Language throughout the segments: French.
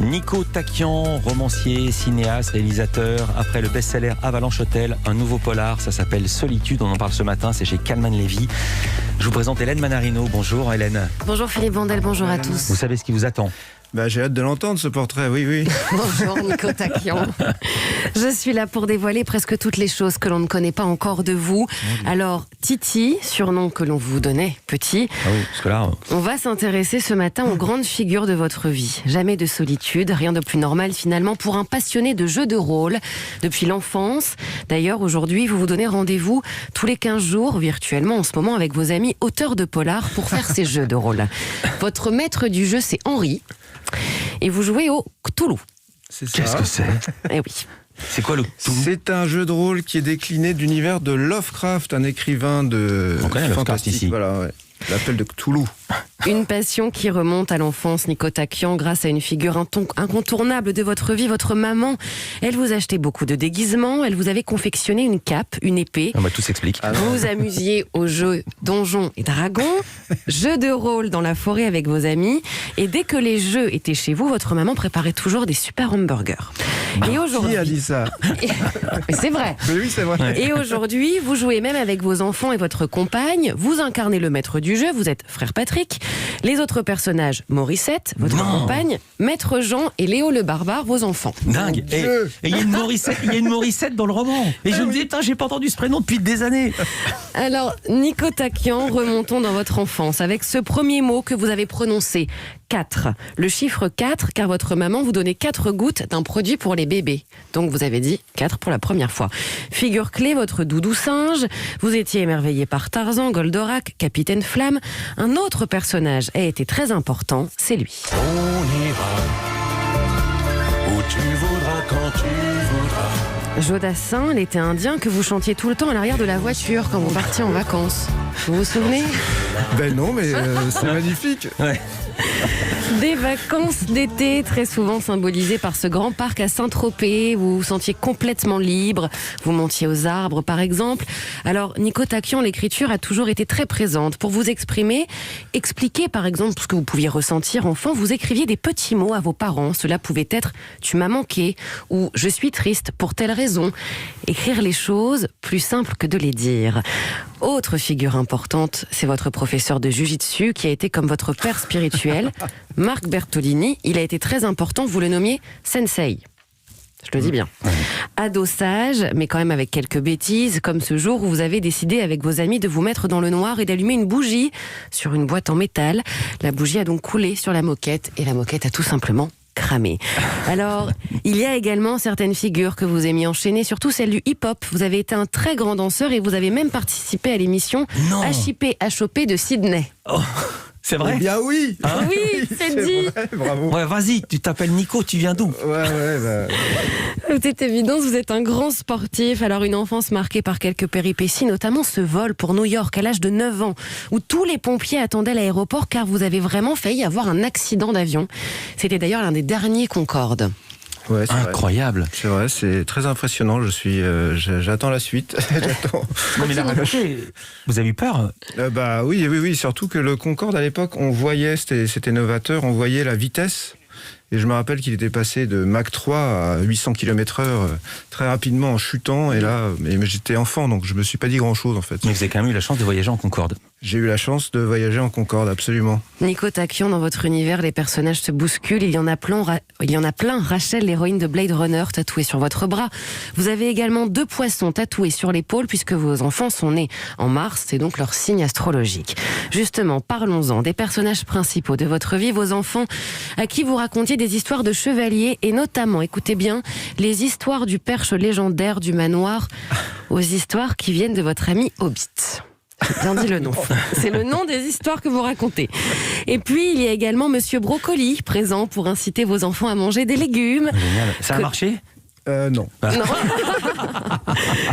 Nico Taquian, romancier, cinéaste, réalisateur. Après le best-seller Avalanche Hotel, un nouveau polar, ça s'appelle Solitude. On en parle ce matin, c'est chez Calman Levy. Je vous présente Hélène Manarino. Bonjour Hélène. Bonjour Philippe Vandel, bonjour à tous. Vous savez ce qui vous attend? J'ai hâte de l'entendre, ce portrait, oui. Bonjour Nico Taquian. Je suis là pour dévoiler presque toutes les choses que l'on ne connaît pas encore de vous. Alors, Titi, surnom que l'on vous donnait, petit. Ah oui, parce que là... On va s'intéresser ce matin aux grandes figures de votre vie. Jamais de solitude, rien de plus normal finalement pour un passionné de jeux de rôle depuis l'enfance. D'ailleurs, aujourd'hui, vous vous donnez rendez-vous tous les 15 jours, virtuellement en ce moment, avec vos amis auteurs de polar pour faire ces jeux de rôle. Votre maître du jeu, c'est Henri. Et vous jouez au Cthulhu. C'est ça. Qu'est-ce que c'est? Eh oui. C'est quoi le Cthulhu? C'est un jeu de rôle qui est décliné de l'univers de Lovecraft, un écrivain de On connaît Lovecraft fantastique. ici. Voilà, ouais. L'appel de Cthulhu. Une passion qui remonte à l'enfance, Nico Taquian, grâce à une figure incontournable de votre vie, votre maman. Elle vous achetait beaucoup de déguisements, elle vous avait confectionné une cape, une épée. Tout s'explique. Vous vous amusiez aux jeux Donjons et Dragons, jeux de rôle dans la forêt avec vos amis, et dès que les jeux étaient chez vous, votre maman préparait toujours des super hamburgers. Et aujourd'hui, Qui a dit ça? mais c'est vrai. Mais oui, c'est vrai. Et aujourd'hui, vous jouez même avec vos enfants et votre compagne. Vous incarnez le maître du jeu, vous êtes frère Patrick. Les autres personnages, Morissette, votre compagne, Maître Jean et Léo le Barbare, vos enfants. Dingue. Et Dieu. il y a une Morissette dans le roman. Et je me dis, putain, j'ai pas entendu ce prénom depuis des années. Alors, Nico Taquian, remontons dans votre enfance avec ce premier mot que vous avez prononcé, 4. Le chiffre 4, car votre maman vous donnait 4 gouttes d'un produit pour les bébés. Donc vous avez dit 4 pour la première fois. Figure clé, votre doudou singe. Vous étiez émerveillé par Tarzan, Goldorak, Capitaine Flamme. Un autre personnage a été très important, c'est lui. On ira où tu voudras, quand tu voudras. Jodassin, l'été indien que vous chantiez tout le temps à l'arrière de la voiture quand vous partiez en vacances. Vous vous souvenez? Non, mais c'est magnifique. Ouais. Des vacances d'été très souvent symbolisées par ce grand parc à Saint-Tropez. Vous vous sentiez complètement libre. Vous montiez aux arbres, par exemple. Alors, Nico Taquian, l'écriture a toujours été très présente. Pour vous exprimer, expliquer, par exemple, ce que vous pouviez ressentir enfant, vous écriviez des petits mots à vos parents. Cela pouvait être « tu m'as manqué » ou « je suis triste pour telle raison ». Écrire les choses, plus simple que de les dire. Autre figure importante, c'est votre professeur de Jiu-Jitsu qui a été comme votre père spirituel, Marc Bertolini. Il a été très important, vous le nommiez Sensei. Je le dis bien. Ado sage, mais quand même avec quelques bêtises, comme ce jour où vous avez décidé avec vos amis de vous mettre dans le noir et d'allumer une bougie sur une boîte en métal. La bougie a donc coulé sur la moquette et la moquette a tout simplement cramé. Alors, il y a également certaines figures que vous aimiez enchaîner, surtout celle du hip-hop. Vous avez été un très grand danseur et vous avez même participé à l'émission HIP de Sydney. Oh, c'est vrai? Eh bien oui. Oui, c'est dit. Vrai, bravo. Ouais, vas-y, tu t'appelles Nico, tu viens d'où? C'est évident, vous êtes un grand sportif. Alors, une enfance marquée par quelques péripéties, notamment ce vol pour New York à l'âge de 9 ans, où tous les pompiers attendaient à l'aéroport car vous avez vraiment failli avoir un accident d'avion. C'était d'ailleurs l'un des derniers Concorde. Ouais, c'est vrai. Incroyable. C'est vrai, c'est très impressionnant. J'attends la suite. J'attends. Non, mais la raconter, vous avez eu peur? Oui, surtout que le Concorde à l'époque, on voyait, c'était novateur, on voyait la vitesse. Et je me rappelle qu'il était passé de Mach 3 à 800 km/h très rapidement en chutant. Et là, mais j'étais enfant, donc je me suis pas dit grand-chose en fait. Mais vous avez quand même eu la chance de voyager en Concorde. J'ai eu la chance de voyager en Concorde, absolument. Nico Taquian, dans votre univers, les personnages se bousculent. Il y en a plein. Rachel, l'héroïne de Blade Runner, tatouée sur votre bras. Vous avez également 2 poissons tatoués sur l'épaule, puisque vos enfants sont nés en mars. C'est donc leur signe astrologique. Justement, parlons-en des personnages principaux de votre vie, vos enfants, à qui vous racontiez des histoires de chevaliers, et notamment, écoutez bien, les histoires du perche légendaire du manoir, aux histoires qui viennent de votre ami Hobbit. J'ai bien dit le nom. C'est le nom des histoires que vous racontez. Et puis, il y a également Monsieur Brocoli, présent pour inciter vos enfants à manger des légumes. Génial. Ça a marché? Non. Non.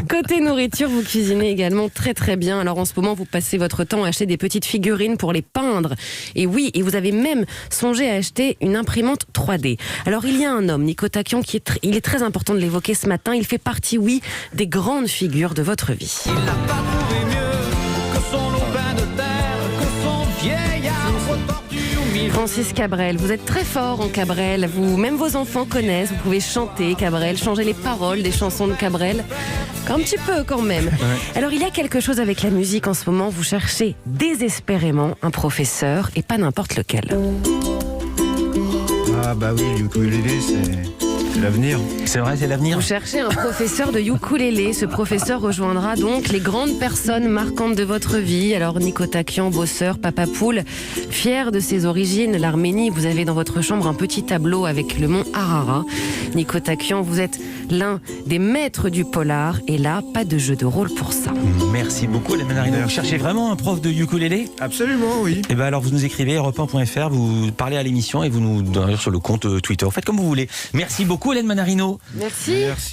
Côté nourriture, vous cuisinez également très très bien. Alors en ce moment, vous passez votre temps à acheter des petites figurines pour les peindre. Et oui, et vous avez même songé à acheter une imprimante 3D. Alors il y a un homme, Nico Taquian, il est très important de l'évoquer ce matin. Il fait partie, oui, des grandes figures de votre vie. Il n'a pas trouvé mieux que son lopin de terre, que son vieil arbre tordu au milieu Francis Cabrel, vous êtes très fort en Cabrel. Même vos enfants connaissent. Vous pouvez chanter Cabrel, changer les paroles des chansons de Cabrel. Un petit peu quand même. Alors il y a quelque chose avec la musique en ce moment. Vous cherchez désespérément un professeur et pas n'importe lequel. Ah bah oui, le ukulélé, c'est l'avenir. C'est vrai, c'est l'avenir. Vous cherchez un professeur de ukulélé. Ce professeur rejoindra donc les grandes personnes marquantes de votre vie. Alors Nico Takian, bosseur, papa poule, fier de ses origines, l'Arménie. Vous avez dans votre chambre un petit tableau avec le mont Harara. Nico Takian, vous êtes l'un des maîtres du polar. Et là, pas de jeu de rôle pour ça. Merci beaucoup, Hélène Manarino. Vous cherchez vraiment un prof de ukulélé ? Absolument, oui. Et bien alors vous nous écrivez europe1.fr, vous parlez à l'émission et vous nous donnez sur le compte Twitter. Faites comme vous voulez. Merci beaucoup, Hélène Manarino. Merci. Merci.